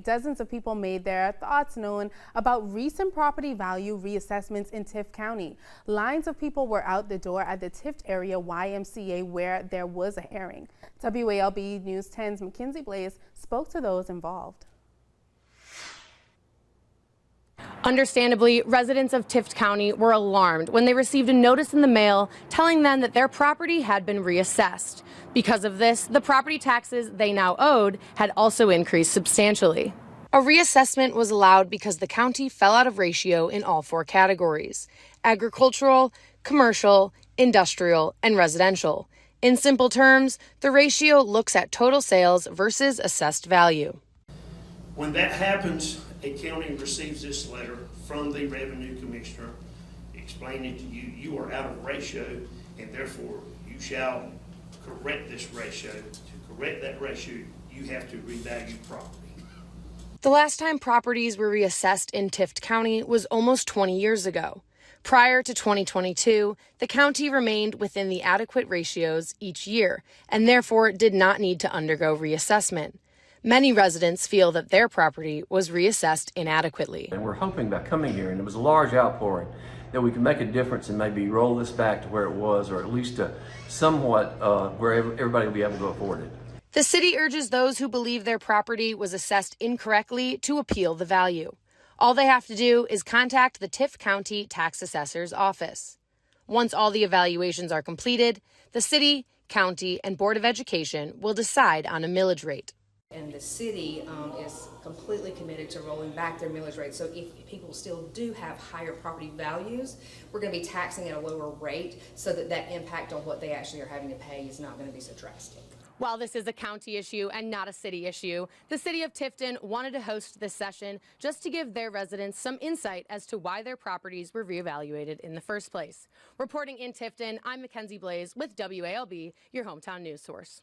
night, dozens of people made their thoughts known about recent property value reassessments in Tift County. Lines of people were out the door at the Tift area YMCA where there was a hearing. WALB News 10's Mackenzie Blaze spoke to those involved. Understandably, residents of Tift County were alarmed when they received a notice in the mail telling them that their property had been reassessed. Because of this, the property taxes they now owed had also increased substantially. A reassessment was allowed because the county fell out of ratio in all four categories: agricultural, commercial, industrial, and residential. In simple terms, the ratio looks at total sales versus assessed value. When that happens, a county receives this letter from the revenue commissioner explaining to you, you are out of ratio and therefore you shall correct this ratio. To correct that ratio, you have to revalue property. The last time properties were reassessed in Tift County was almost 20 years ago. Prior to 2022, the county remained within the adequate ratios each year and therefore did not need to undergo reassessment. Many residents feel that their property was reassessed inadequately. And we're hoping by coming here, and it was a large outpouring, that we can make a difference and maybe roll this back to where it was, or at least to somewhat where everybody will be able to afford it. The city urges those who believe their property was assessed incorrectly to appeal the value. All they have to do is contact the Tift County Tax Assessor's office. Once all the evaluations are completed, the city, county, and Board of Education will decide on a millage rate. And the city is completely committed to rolling back their millage rate. So if people still do have higher property values, we're going to be taxing at a lower rate so that that impact on what they actually are having to pay is not going to be so drastic. While this is a county issue and not a city issue, the city of Tifton wanted to host this session just to give their residents some insight as to why their properties were reevaluated in the first place. Reporting in Tifton, I'm Mackenzie Blaze with WALB, your hometown news source.